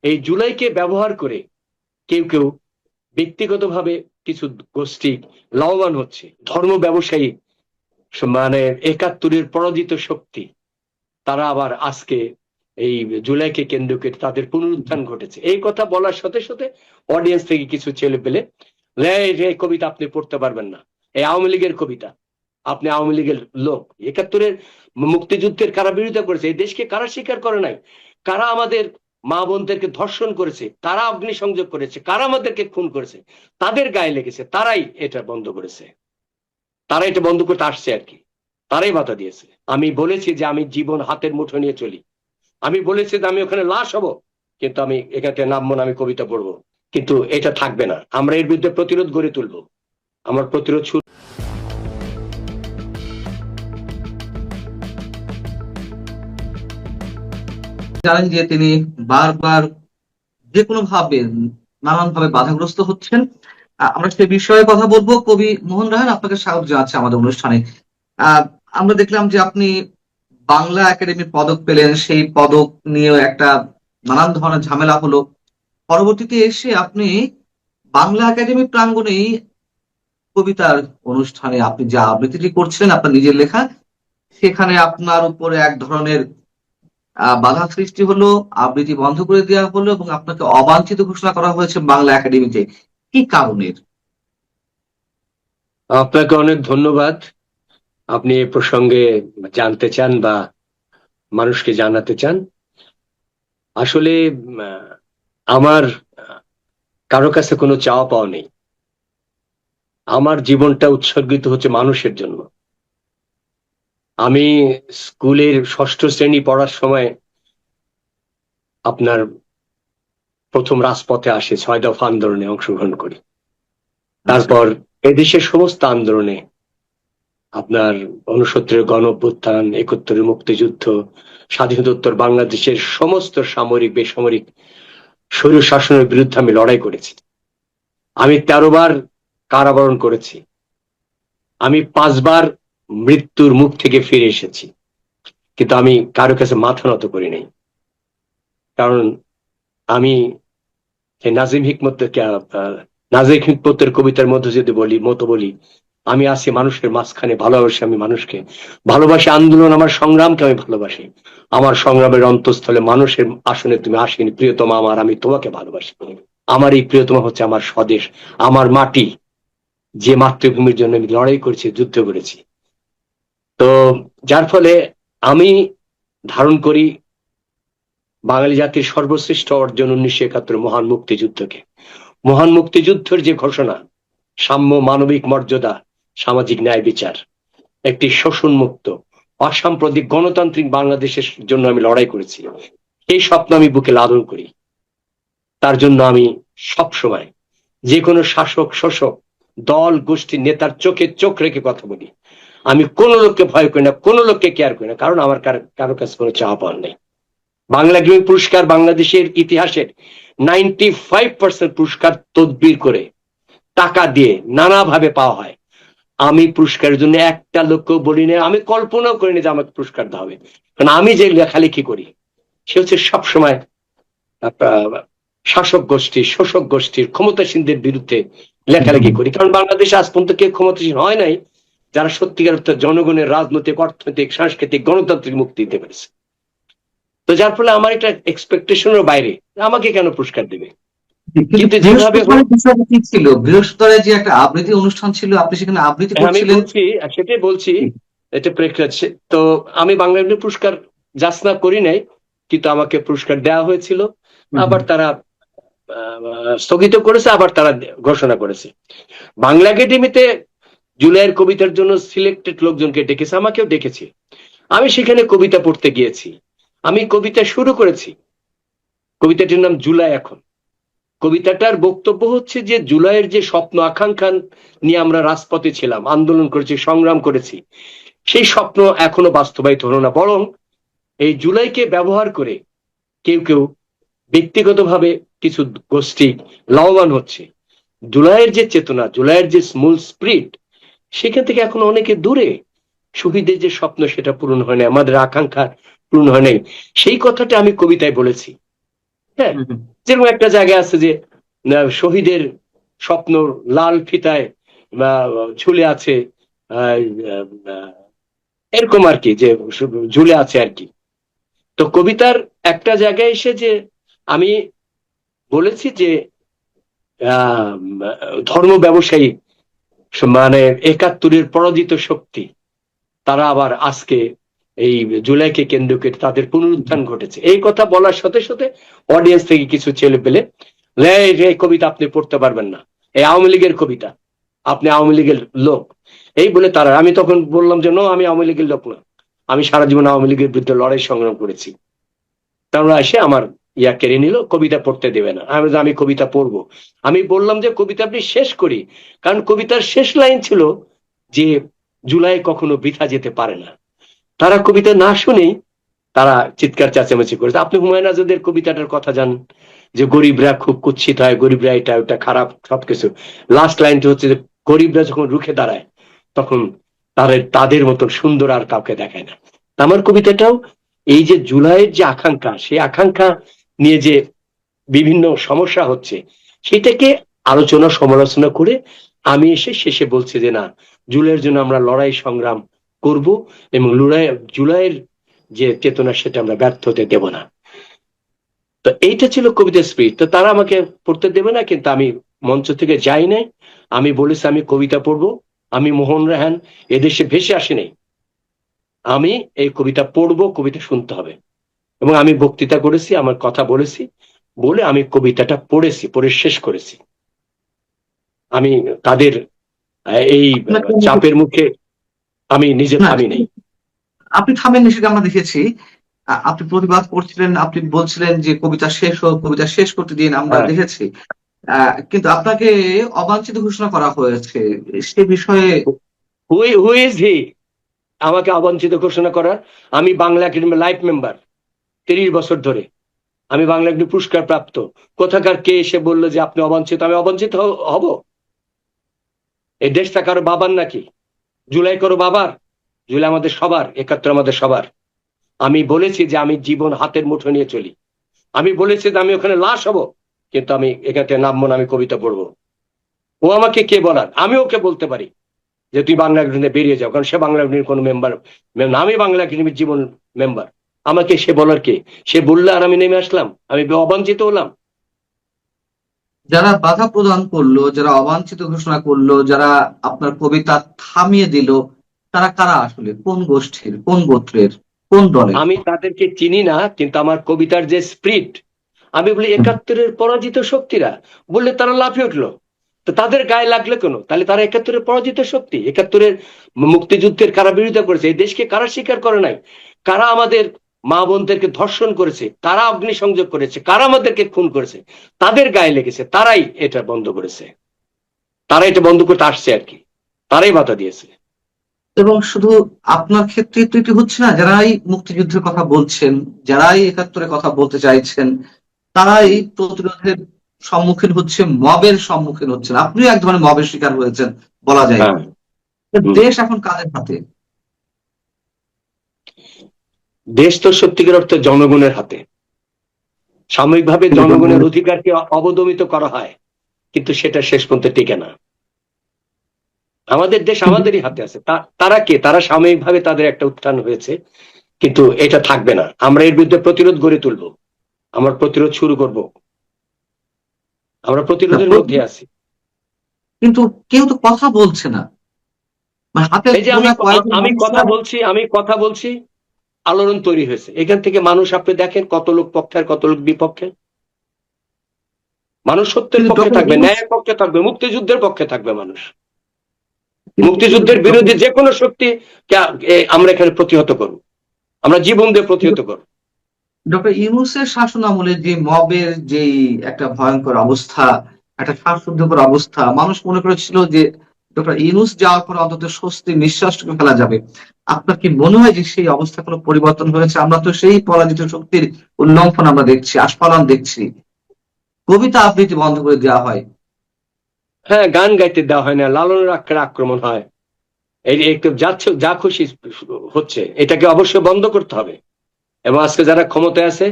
এই জুলাইকে ব্যবহার করে কেউ কেউ ব্যক্তিগতভাবে কিছু গোষ্ঠী লাভবান হচ্ছে। ধর্ম ব্যবসায়ী, মানে ৭১-এর পরাজিত শক্তি, তারা আবার আজকে এই জুলাইকে কেন্দ্র করে তাদের পুনরুত্থান ঘটেছে। এই কথা বলার সাথে সাথে অডিয়েন্স থেকে কিছু ছেলে পেলে, এই কবিতা আপনি পড়তে পারবেন না, এই আওয়ামী লীগের কবিতা, আপনি আওয়ামী লীগের লোক। ৭১-এর মুক্তিযুদ্ধের কারা বিরোধিতা করেছে? এই দেশকে কারা স্বীকার করে নাই? কারা আমাদের মা বোনদেরকে ধর্ষণ করেছে? কারা অগ্নিসংযোগ করেছে? কারা আমাদেরকে খুন করেছে? তাদের গায়ে লেগেছে, তারাই এটা বন্ধ করেছে, তারা এটা বন্ধ করতে আসছে আর কি, তারাই বাধা দিয়েছে। আমি বলেছি যে আমি জীবন হাতের মুঠো নিয়ে চলি, আমি বলেছি যে আমি ওখানে লাশ হব, কিন্তু আমি এখান থেকে নামবো না, আমি কবিতা পড়বো। কিন্তু এটা থাকবে না, আমরা এর বিরুদ্ধে প্রতিরোধ গড়ে তুলবো। আমার প্রতিরোধ শুরু। জানেন যে তিনি বারবার যে কোনো ভাবে নানান ভাবে বাধাগ্রস্ত হচ্ছেন। আমরা সে বিষয়ে কথা বলবো। কবি মোহন রায়হান, আপনাকে স্বাগত জানাচ্ছি আমাদের অনুষ্ঠানে। আহ আমরা দেখলাম যে আপনি বাংলা একাডেমির পদক পেলেন, সেই পদক নিয়ে একটা নানান ধরনের ঝামেলা হলো। পরবর্তীতে এসে আপনি বাংলা একাডেমি প্রাঙ্গণেই কবিতার অনুষ্ঠানে আপনি যে আবৃত্তিটি করছিলেন আপনার নিজের লেখা, সেখানে আপনার উপরে এক ধরনের বাধা সৃষ্টি হলো, আবৃত্তি বন্ধ করে দেওয়া হলো এবং আপনাকে অবাঞ্ছিত ঘোষণা করা হয়েছে বাংলা একাডেমিতে। কি কারণের? আপনাকে অনেক ধন্যবাদ। আপনি এ প্রসঙ্গে জানতে চান বা মানুষকে জানাতে চান। আসলে আমার কারো কাছে কোনো চাওয়া পাওয়া নেই। আমার জীবনটা উৎসর্গিত হচ্ছে মানুষের জন্য। আমি স্কুলের ষষ্ঠ শ্রেণী পড়ার সময় আপনার প্রথম রাজপথে আসে, ৬ দফা আন্দোলনে অংশগ্রহণ করি। তারপর এদেশের সমস্ত আন্দোলনে, আপনার ৬৯-এর গণ অভ্যুত্থান, ৭১-এর মুক্তিযুদ্ধ, স্বাধীনোত্তর বাংলাদেশের সমস্ত সামরিক বেসামরিক স্বৈর শাসনের বিরুদ্ধে আমি লড়াই করেছি। আমি ১৩ বার কারাবরণ করেছি। আমি ৫ বার মৃত্যুর মুখ থেকে ফিরে এসেছি, কিন্তু আমি কারো কাছে মাথা নত করি নাই। কারণ আমি নাজিম হিকমতের কবিতার মধ্যে যদি বলি, আমি আছি মানুষের মাঝখানে, ভালোবাসি আমি মানুষকে, ভালোবাসি আন্দোলন, আমার সংগ্রামকে আমি ভালোবাসি। আমার সংগ্রামের অন্তঃস্থলে মানুষের আসনে তুমি আসেনি প্রিয়তমা আমার, আমি তোমাকে ভালোবাসি। আমার এই প্রিয়তমা হচ্ছে আমার স্বদেশ, আমার মাটি, যে মাতৃভূমির জন্য আমি লড়াই করেছি, যুদ্ধ করেছি। তো যার ফলে আমি ধারণ করি বাঙালি জাতির সর্বশ্রেষ্ঠ অর্জন ১৯৭১ মহান মুক্তিযুদ্ধকে। মহান মুক্তিযুদ্ধের যে ঘোষণা, সাম্য, মানবিক মর্যাদা, সামাজিক ন্যায় বিচার, একটি শোষণমুক্ত অসাম্প্রদায়িক গণতান্ত্রিক বাংলাদেশের জন্য আমি লড়াই করেছি। এই স্বপ্ন আমি বুকে লালন করি। তার জন্য আমি সব সময় যে কোনো শাসক, শোষক, দল, গোষ্ঠীর নেতার চোখে চোখ রেখে কথা বলি। আমি কোনো লোককে ভয় করি না, কোনো লোককে কেয়ার করি না, কারণ আমার কারো কাছে কোনো চাওয়া পাওয়ার নেই। বাংলা একাডেমি পুরস্কার বাংলাদেশের ইতিহাসের 95% পুরস্কার তদবির করে টাকা দিয়ে নানাভাবে পাওয়া হয়। আমি পুরস্কারের জন্য একটা লোককেও বলি না, আমি কল্পনাও করিনি যে আমাকে পুরস্কার দেওয়া হবে। কারণ আমি যে লেখালেখি করি সে হচ্ছে সবসময় শাসক গোষ্ঠী, শোষক গোষ্ঠীর, ক্ষমতাসীনদের বিরুদ্ধে লেখালেখি করি। কারণ বাংলাদেশে আজ পর্যন্ত কেউ ক্ষমতাসীন হয় নাই যারা সত্যিকার অর্থে জনগণের রাজনৈতিক, অর্থনৈতিক, সাংস্কৃতিক, গণতান্ত্রিক মুক্তি দিতে পেরেছে। তো যার ফলে আমার এটা এক্সপেকটেশনের বাইরে, আমাকে কেন পুরস্কার দেবে? কিন্তু যেভাবে কি ছিল বৃহস্পতিবারে যে একটা আবৃত্তি অনুষ্ঠান ছিল, আপনি সেখানে আবৃত্তি আমি করছিলেন। বলছি, সেটাই বলছি, এটা প্রেক্ষাপট। তো আমি বাংলা একাডেমি পুরস্কার যাচনা করি নাই, কিন্তু আমাকে পুরস্কার দেওয়া হয়েছিল। আবার তারা স্থগিত করেছে, আবার তারা ঘোষণা করেছে। বাংলা একাডেমিতে জুলাইয়ের কবিতার জন্য সিলেক্টেড লোকজনকে ডেকেছে, আমাকেও ডেকেছে। আমি সেখানে কবিতা পড়তে গিয়েছি। আমি কবিতা শুরু করেছি, কবিতাটির নাম জুলাই এখন। কবিতাটার বক্তব্য হচ্ছে যে জুলাইয়ের যে স্বপ্ন আকাঙ্ক্ষা নিয়ে আমরা রাজপথে ছিলাম, আন্দোলন করেছি, সংগ্রাম করেছি, সেই স্বপ্ন এখনো বাস্তবায়িত হলো না। বরং এই জুলাইকে ব্যবহার করে কেউ কেউ ব্যক্তিগতভাবে কিছু গোষ্ঠী লাভবান হচ্ছে। জুলাইয়ের যে চেতনা, জুলাইয়ের যে মূল স্পিরিট, সেখান থেকে এখন অনেকে দূরে। শহীদের যে স্বপ্ন সেটা পূরণ হয় না, আমাদের আকাঙ্ক্ষা পূরণ হয় নাই। সেই কথাটা আমি কবিতায় বলেছি। হ্যাঁ, হুম, হুম। যেরকম একটা জায়গায় আছে যে শহীদের স্বপ্ন লাল ফিতায় ঝুলে আছে, আহ, আহ, এরকম আর কি, যে ঝুলে আছে আর কি। তো কবিতার একটা জায়গায় এসে যে আমি বলেছি যে আহ ধর্ম ব্যবসায়ী, মানে ৭১-এর পরাজিত শক্তি, তারা আবার আজকে এই জুলাইকে কেন্দ্র করে তাদের পুনরুত্থান ঘটেছে। এই কথা বলার সাথে সাথে অডিয়েন্স থেকে কিছু ছেলে পেলে, এই কবিতা আপনি পড়তে পারবেন না, এই আওয়ামী লীগের কবিতা, আপনি আওয়ামী লীগের লোক, এই বলে তারা। আমি তখন বললাম যে নো, আমি আওয়ামী লীগের লোক না, আমি সারা জীবন আওয়ামী লীগের বিরুদ্ধে লড়াই সংগ্রাম করেছি। তারা এসে আমার কেড়ে নিল, কবিতা পড়তে দেবে না। আমি বললাম, আমি কবিতা পড়বো। আমি বললাম যে কবিতা আপনি শেষ করি, কারণ কবিতার শেষ লাইন ছিল যে জুলাই কখনো বৃথা যেতে পারে না। তারা কবিতা না শুনেই তারা চিৎকার চেঁচামেচি করেছে। আপনি হুমায়ুন আজাদের কবিতাটার কথা জানেন, যে গরিবরা খুব কুৎসিত হয়, গরিবরা এটা ওটা খারাপ সবকিছু। লাস্ট লাইনটা হচ্ছে যে গরিবরা যখন রুখে দাঁড়ায় তখন তাদের তাদের মতন সুন্দর আর কাউকে দেখায় না। আমার কবিতাটাও এই যে জুলাইয়ের যে আকাঙ্ক্ষা, সেই আকাঙ্ক্ষা নিয়ে যে বিভিন্ন সমস্যা হচ্ছে সেটাকে আলোচনা সমালোচনা করে আমি এসে শেষে বলছি যে না, জুলাইয়ের জন্য আমরা লড়াই সংগ্রাম করব, এবং জুলাইয়ের যে চেতনা সেটা আমরা ব্যর্থ হতে দেব না। তো এইটা ছিল কবিতার স্পিরিট। তো তারা আমাকে পড়তে দেবে না, কিন্তু আমি মঞ্চ থেকে যাই নাই। আমি বলেছি আমি কবিতা পড়বো। আমি মোহন রায়হান এদেশে ভেসে আসি নাই, আমি এই কবিতা পড়বো, কবিতা শুনতে হবে। এবং আমি বক্তৃতা করেছি, আমার কথা বলেছি, বলে আমি কবিতাটা পড়েছি, পড়ে শেষ করেছি। আমি তাদের এই আপনাকে চাপের মুখে আমি নিজে না, থামি নাই। আপনি থামেননি সেটা আমরা দেখেছি। আপনি প্রতিবাদ করছিলেন, আপনি বলছিলেন যে কবিতা শেষ হোক, কবিতা শেষ করতে দিন, আমরা হ্যাঁ, দেখেছি। কিন্তু আপনাকে অবাঞ্ছিত ঘোষণা করা হয়েছে সে বিষয়ে। হু ইজ হি আমাকে অবাঞ্ছিত ঘোষণা করার? আমি বাংলা একাডেমি লাইফ মেম্বার ৩০ বছর ধরে, আমি বাংলা একাডেমি পুরস্কার প্রাপ্ত। কোথাকার কে এসে বললো যে আপনি অবাঞ্ছিত? আমি অবাঞ্ছিত হব? এই দেশটা কারো বাবার নাকি? জুলাই কারো বাবার? জুলাই আমাদের সবার, ৭১ আমাদের সবার। আমি বলেছি যে আমি জীবন হাতের মুঠো নিয়ে চলি। আমি বলেছি যে আমি ওখানে লাশ হব, কিন্তু আমি এখান থেকে নামবো না, আমি কবিতা পড়বো। ও আমাকে কে বলার? আমি ওকে বলতে পারি যে তুই বাংলা একাডেমিতে বেরিয়ে যাও, কারণ সে বাংলা একাডেমির কোনো মেম্বার না, আমি বাংলা একাডেমির জীবন মেম্বার। আমাকে সে বলার কে? সে বললে আর আমি নেমে আসলাম, আমি অবাঞ্ছিত হলাম? যারা বাধা প্রদান করলো, যারা অবাঞ্ছিত ঘোষণা করলো, যারা আপনার কবিতা থামিয়ে দিল, তারা কারা আসলে? কোন গোষ্ঠীর, কোন গোত্রের, কোন দলের? আমি তাদেরকে চিনি না, কিন্তু আমার কবিতার যে স্পিরিট, আমি বলি ৭১-এর পরাজিত শক্তিরা, বললে তারা লাফিয়ে উঠলো। তো তাদের গায়ে লাগলো কেন? তাহলে তারা ৭১-এর পরাজিত শক্তি, ৭১-এর মুক্তিযুদ্ধের কারা বিরোধিতা করেছে, এই দেশকে কারা স্বীকার করে নাই, কারা আমাদের মা বোনদেরকে ধর্ষণ করেছে, কারা অগ্নিসংযোগ করেছে, কারা আমাদেরকে খুন করেছে, তাদের গায়ে লেগেছে, তারাই এটা বন্ধ করেছে, তারা এটা বন্ধ করতে আসছে আর কি, তারাই বাধা দিয়েছে। এবং শুধু আপনার ক্ষেত্রে তো এটি হচ্ছে না, যারাই মুক্তিযুদ্ধের কথা বলছেন, যারাই একাত্তরের কথা বলতে চাইছেন, তারাই প্রতিরোধের সম্মুখীন হচ্ছে, মবের সম্মুখীন হচ্ছেন। আপনিও এক ধরনের মবের শিকার হয়েছেন বলা যায়। হ্যাঁ। হুম। দেশ এখন কাদের হাতে? দেশ তো সত্যিকার অর্থে জনগণের হাতে। সাময়িকভাবে জনগণের অধিকারকে অবদমিত করা হয়, কিন্তু সেটা শেষ পর্যন্ত টিকে না। আমাদের দেশ আমাদেরই হাতে আছে। তারা কে? তারা সাময়িকভাবে তাদের একটা উত্থান হয়েছে, কিন্তু এটা থাকবে না। আমরা এর বিরুদ্ধে প্রতিরোধ গড়ে তুলবো, আমরা প্রতিরোধ শুরু করব, আমরা প্রতিরোধের মধ্যে আছি। কিন্তু কেউ তো কথা বলছে না, মানে হাতে এই যে আমি গোনা কয়েকজন আমি মানুষ কথা ছাড়া। বলছি, আমি কথা বলছি, আলোড়ন তৈরি হয়েছে এখান থেকে। মানুষ আপনি দেখেন কত লোক পক্ষে আর কত লোক বিপক্ষে। মানুষ সত্যের কিন্তু পক্ষে ডক্টর থাকবে, ইউনূস, ন্যায়ের পক্ষে থাকবে, মুক্তিযুদ্ধের পক্ষে থাকবে মানুষ। কিন্তু মুক্তিযুদ্ধের বিরোধী যে কোনো শক্তি আমরা এখানে প্রতিহত করব, আমরা জীবন দিয়ে প্রতিহত করব। ডক্টর ইউনূসের শাসন আমলে যে মবের যেই একটা ভয়ঙ্কর অবস্থা, একটা শ্বাসরুদ্ধকর অবস্থা, মানুষ মনে করেছিল যে ডক্টর ইউনূস যাওয়ার পর অন্তত স্বস্তি নিঃশ্বাসটুকু ফেলা যাবে। আপনার কি মনে হয় যে সেই অবস্থা কোনো পরিবর্তন হয়েছে? আমরা তো সেই পরাজিত শক্তির উল্লঙ্ঘন আমরা দেখছি, আস্ফালন দেখছি। কবিতা আবৃত্তি বন্ধ করে দেওয়া হয়। হ্যাঁ, গান গাইতে দেওয়া হয় না, লালনের আক্রারে আক্রমণ হয়, এই একটু যাচ্ছে যা খুশি হচ্ছে, এটাকে অবশ্যই বন্ধ করতে হবে। এবং আজকে যারা ক্ষমতায় আছে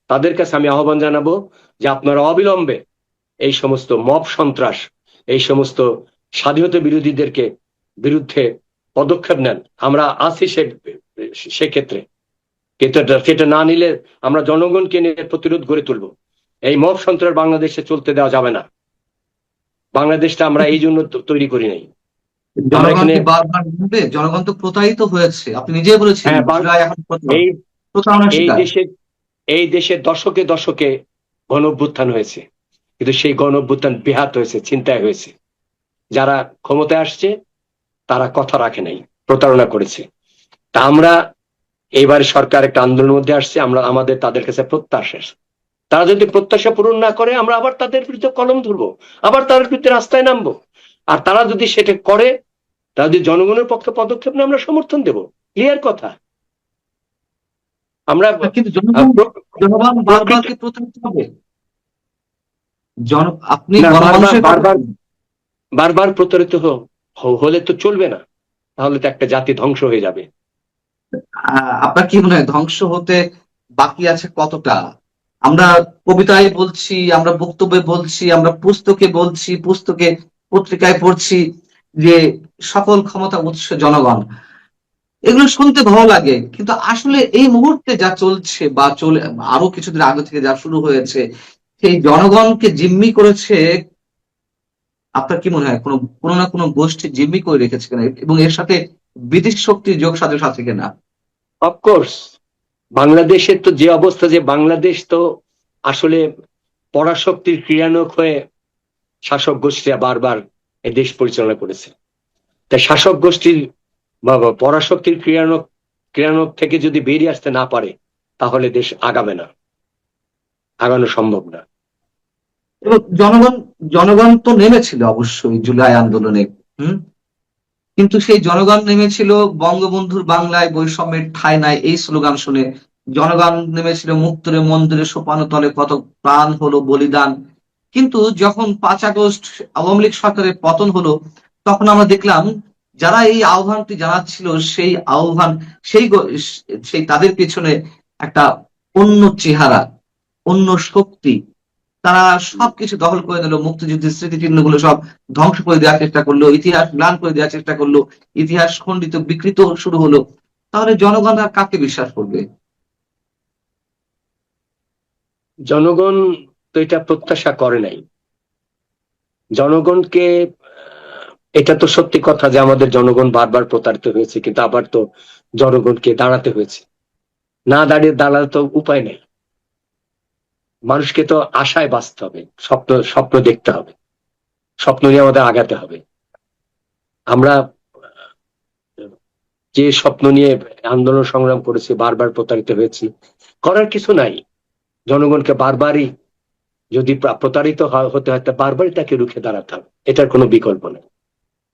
তাদের কাছে আমি আহ্বান জানাবো যে আপনারা অবিলম্বে এই সমস্ত মব সন্ত্রাস, এই সমস্ত স্বাধীনতা বিরোধীদেরকে বিরুদ্ধে পদক্ষেপ নেন। আমরা আছি সেক্ষেত্রে, কিন্তু সেটা না নিলে আমরা জনগণকে নিয়ে প্রতিরোধ গড়ে তুলবো। এই মব সন্ত্রাস বাংলাদেশে চলতে দেওয়া যাবে না। বাংলাদেশটা আমরা এই জন্য তৈরি করি নাই। আমরা জনগণ এখানে কি বারবার বলবে? জনগণ তো প্রতারিত হয়েছে, আপনি নিজেই বলেছেন হ্যাঁ জুলাই এখন এই প্রতারণার এই শিকার। দেশে এই দেশে দশকে দশকে গণ অভ্যুত্থান হয়েছে, কিন্তু সেই গণ অভ্যুত্থান ব্যাহত হয়েছে, ছিনতাই হয়েছে। যারা ক্ষমতায় আসছে তারা কথা রাখে নাই, প্রতারণা করেছে। তা আমরা এইবার সরকার একটা আন্দোলনের মধ্যে আসছে, আমরা আমাদের তাদের কাছে প্রত্যাশা, তারা যদি প্রত্যাশা পূরণ না করে আমরা আবার তাদের বিরুদ্ধে কলম ধরবো, আবার তাদের বিরুদ্ধে রাস্তায় নামবো। আর তারা যদি সেটা করে, তারা যদি জনগণের পক্ষে পদক্ষেপ নেয়, আমরা সমর্থন দেব। ক্লিয়ার কথা। আমরা কিন্তু জনগণ বারবার কি প্রতারিত হবে? আপনি না, গণমানুষের কথা বারবার বারবার প্রতারিত হলে তো চলবে না, তাহলে তো একটা জাতি ধ্বংস হয়ে যাবে। আপনার কি মনে হয় ধ্বংস হতে বাকি আছে কতটা? আমরা কবিতায় বলছি, আমরা বক্তব্যে বলছি, আমরা পুস্তকে বলছি, পুস্তকে পত্রিকায় পড়ছি যে সকল ক্ষমতা উৎস জনগণ। এগুলো শুনতে ভালো লাগে, কিন্তু আসলে এই মুহূর্তে যা চলছে বা চলে আরো কিছুদিন আগে থেকে যা শুরু হয়েছে, সেই জনগণকে জিম্মি করেছে। আপনার কি মনে হয় কোনো কোনো না কোনো গোষ্ঠী জিম্মি করে রেখেছে কিনা, এবং এর সাথে বিদেশি শক্তির যোগ সাজশ আছে কিনা? অফকোর্স, বাংলাদেশের তো যে অবস্থা, যে বাংলাদেশ তো আসলে পরাশক্তির ক্রিয়ানক হয়ে শাসক গোষ্ঠীরা বারবার এই দেশ পরিচালনা করেছে। তাই শাসক গোষ্ঠীর বা পরাশক্তির ক্রিয়ানক থেকে যদি বেরিয়ে আসতে না পারে, তাহলে দেশ আগাবে না, আগানো সম্ভব না। এবং জনগণ তো নেমেছিল অবশ্যই জুলাই আন্দোলনে। হুম। কিন্তু সেই জনগণ নেমেছিল বঙ্গবন্ধুর বাংলায় বৈষম্যের ঠাঁই নাই এই স্লোগান শুনে। জনগণ নেমেছিল মুক্তরে মন্দিরে সোপানো তলে কত প্রাণ হলো বলিদান। কিন্তু যখন 5 আগস্ট আওয়ামী লীগ সরকারের পতন হলো, তখন আমরা দেখলাম যারা এই আহ্বানটি জানাচ্ছিল সেই আহ্বান, সেই তাদের পেছনে একটা অন্য চেহারা, অন্য শক্তি, তারা সবকিছু দখল করে নিল। মুক্তিযুদ্ধের স্মৃতিচিহ্ন গুলো সব ধ্বংস করে দেওয়ার চেষ্টা করলো, ইতিহাস ম্লান করে দেওয়ার চেষ্টা করলো, ইতিহাস খণ্ডিত বিকৃত শুরু হলো। তাহলে জনগণ আর কাকে বিশ্বাস করবে? জনগণ তো এটা প্রত্যাশা করে নাই। জনগণকে এটা তো সত্যি কথা যে আমাদের জনগণ বারবার প্রতারিত হয়েছে, কিন্তু আবার তো জনগণকে দাঁড়াতে হয়েছে। না দাঁড়ালে তো উপায় নেই। মানুষকে তো আশায় বাঁচতে হবে, স্বপ্ন স্বপ্ন দেখতে হবে, স্বপ্ন নিয়ে আমাদের আগাতে হবে। আমরা যে স্বপ্ন নিয়ে আন্দোলন সংগ্রাম করেছি, বারবার প্রতারিত হয়েছি, করার কিছু নাই। জনগণকে বারবারই যদি প্রতারিত হতে হয়, তা বারবারই তাকে রুখে দাঁড়াতে হবে, এটার কোনো বিকল্প নেই।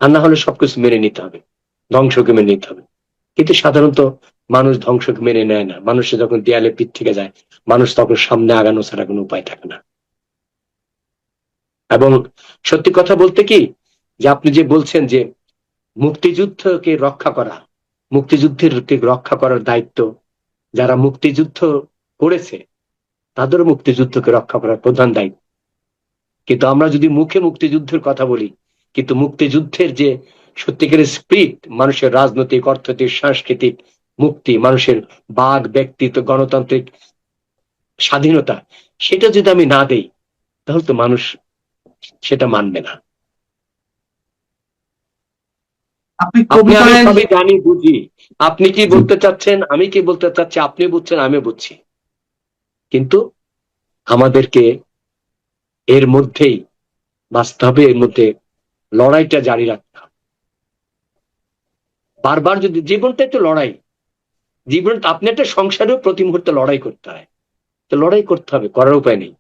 আর না হলে সবকিছু মেনে নিতে হবে, ধ্বংসকে মেনে নিতে হবে। কিন্তু সাধারণত মানুষ ধ্বংসকে মেনে নেয় না। মানুষের যখন দেয়ালে পিঠ থেকে যায়, মানুষ তখন সামনে আগানো ছাড়া কোনো উপায় থাকে না। এবং সত্যি কথা বলতে কি, যে আপনি যে বলছেন যে মুক্তিযুদ্ধকে রক্ষা করা, মুক্তিযুদ্ধের রক্ষা করার দায়িত্ব যারা মুক্তিযুদ্ধ করেছে, তাদেরও মুক্তিযুদ্ধকে রক্ষা করার প্রধান দায়িত্ব। কিন্তু আমরা যদি মুখে মুক্তিযুদ্ধের কথা বলি, কিন্তু মুক্তিযুদ্ধের যে সত্যিকারের স্পিরিট, মানুষের রাজনৈতিক, অর্থনৈতিক, সাংস্কৃতিক মুক্তি, মানুষের বাক ব্যক্তিত্ব, গণতান্ত্রিক স্বাধীনতা, সেটা যদি আমি না দেই, তাহলে তো মানুষ সেটা মানবে না। আপনি আপনি আমি কবিতায় সবই জানি, বুঝি। আপনি কি বলতে চাচ্ছেন, আমি কি বলতে চাচ্ছি, আপনি বুঝছেন, আমি বুঝছি। কিন্তু আমাদেরকে এর মধ্যেই বাঁচতে হবে, এর মধ্যে লড়াইটা জারি রাখতে হবে। বারবার যদি, জীবনটাই তো লড়াই। জীবন আপনি একটা সংসারেও প্রতি মুহূর্তে লড়াই করতে হয়, তো লড়াই করতে হবে, করার উপায় নেই।